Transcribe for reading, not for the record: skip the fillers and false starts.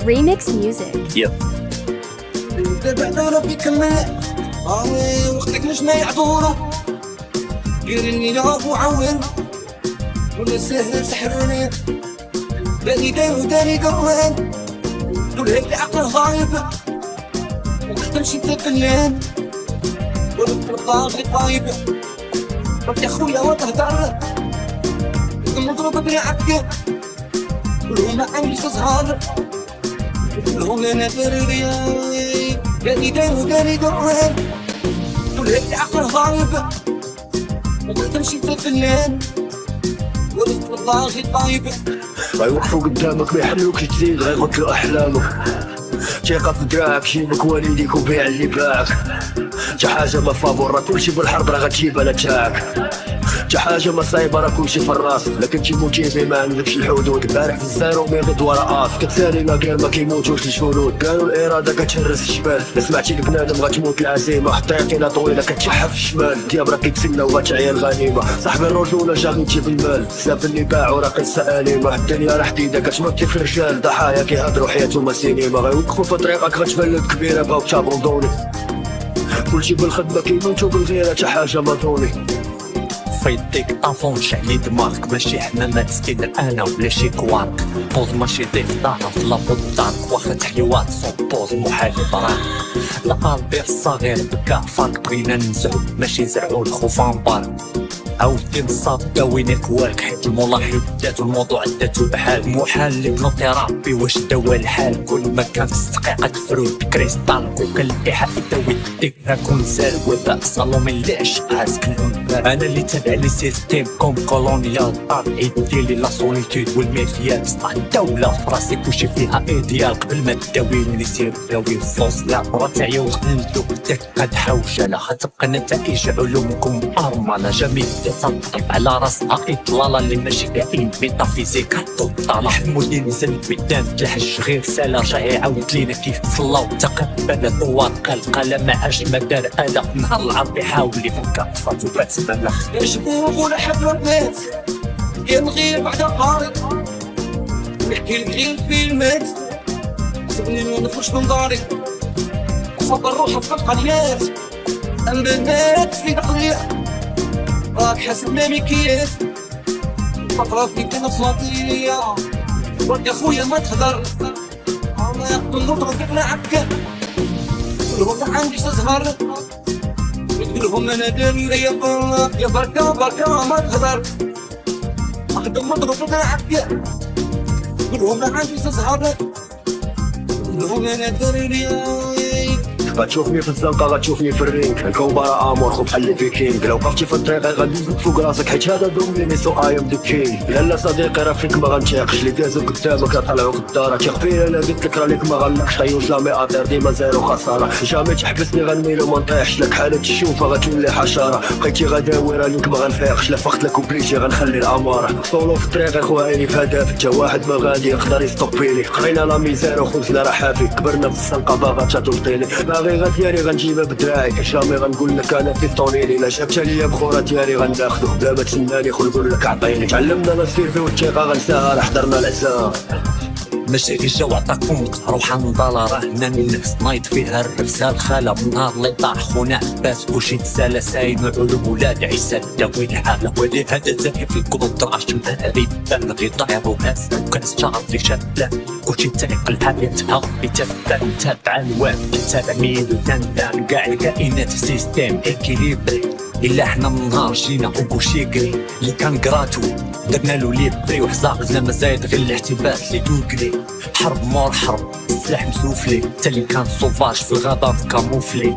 Remix Music. يب دابا ربي كمل وقتك مش ما يعذورو ديرني لا معاون ولا سهل سحرني بالي داري قوان دول هيك العقل غايب وقت مشيت الفنان ولفت الطاغي طايب ربي يا خويا وتهدر مضروب بنعك كلهم عندي صغار كلهم انا درياي بالي داري قوان دول هيك العقل غايب وقت مشيت الفنان ولفت الطاغي طايب غيوقفوا قدامك ما يحلوكش تزيد غيقتلوا احلامك ثقة في دراعك جيبك والديك وبيع اللي باعك تا حاجة ما فافورا كلشي بالحرب راه غتجيب على تاعك تا حاجة ما صايبة راه كلشي في الراس لكن شي موتيفي ما عندكش الحدود بارح في الزيرو ميغد ورا اس كتسالي لا كان ما كيموتوش الجنود قالوا الإرادة كتهرس الجبال لا سمعتي البنادم غتموت العزيمة طريقنا طويلة كتشحف الشمال دياب راه كيتسنى وغتعيا الغنيمة صاحبي الرجولة جا غيجيب المال بزاف اللي باعوا راه قصة أليمة الدنيا راه حديدة كتموت في الرجال ضحايا كيهضروا حياتهم سينما غيوقفوا في طريقك غتبان لك كبيرة بغاو تابوندوني كلشي بالخدمة كيموتو بالغيرة تا حاجة ماطوني فيديك طافون شعلي دماغك ماشي حنا مسكين انا ولا شي كوارك بوز ماشي ضيف دارك لا بود دارك واخا تحيوات صوب بوز محال براك القلبي الصغير بكا فاك بغينا ننزعو ماشي نزرعو الخوفان بارك عاودتي نصاب داوينك والك حيت الملاحظ داتو الموضوع داتو بحال محال اللي بنوطي ربي واش داوا الحال كل ما كان استقيقك فرود كريستال وكل ايحاء يداوي ديك راكون زال وباء صالون اللي عشقها سكنون انا اللي تابع لي سيستيم كوم كولونيال طالعين ديالي لا سوليتود والمافيا بصح الدولة فراسي كلشي فيها ايديال قبل ما تداويني سير داوي الصوص لا راه تعيا وخلدو قد حوشة غتبقى نتائج علومكم ارمله جميل تنطيب على راسها اطلاله اللي ماشي كاين ميتافيزيك طالع محمود ينزل قدام الحج غير سالا رجع يعاود لينا كيف صلاو تقبل طوارق القلم ما عاش ما دار انا نهار العرض يحاول يفك اطفال وباتمنى يشبوه ولا حب البيت ينغير بعد قارق نحكي لك غير فيلمات سيبني ما نخرج من داري صبر روحك في القريات البنات في دقيقة راك حاسب ميكيات فترة في كنا صلاطية ورد يا خويا ما تهدر انا يقتل نضرب معك كلهم ما عنديش تزهر كلهم انا داري يا بركة ما تهدر اخدم نضرب معك كلهم ما عنديش تزهر كلهم انا داري غتشوفني في الزنقة غتشوفني في الرينك الكوبارا امور خو بحال الفيكينغ لو وقفتي في الطريق غندوزك فوق راسك حيت هذا دوميني سو ايام دو كينغ لا صديقي راه فيك ما غنتيقش اللي دازو قدامك طلعو قدارة تيق فيا انا قلت لك راه ليك ما غنلكش طيو جامي ادير ديما زيرو خسارة جامي تحبسني غنميلو ما نطيحش لك حالة تشوفها غتولي حشارة بقيتي غداوي راه ليك ما غنفيقش لا فقت لك وبليجي غنخلي الامارة صولو في الطريق اخويا عيني في هدف تا واحد ما غادي يقدر يستوبيني قرينا لا ميزير وخوتنا راه حافي كبرنا في الزنقة باغا تطولطيني باغي ديالي غنجيبها بدراعي جامي غنقول لك انا بيستونيني لا جابتها ليا بخورة ديالي غناخدو بلا ما تسناني خو نقول لك عطيني تعلمنا السيرفي والثقة غنساها راه حضرنا العزاء ماشي جو عطاكم روح نضالة راه هنا النفس نايض فيها الرفسة الخالة من نهار اللي طاح خونا عباس كلشي تسالى ساين علوم ولاد عيسى داوي الحالة ولي هذا زاهي في القلوب طراش مهاري بان غير ضايع وهاس وكاس شعر في شبلة كلشي تاريق الحياة يتبع تابع الواب تابع ميل وتندم كاع الكائنات في سيستيم اكيليبري إلا حنا من نهار جينا وبوشيكري اللي كان كراتو درنا له ليبري وحزاقنا مزايد غير الاحتباس اللي دوكري حرب مور حرب السلاح مسوفلي تا اللي كان صوفاج في الغابة في كاموفلي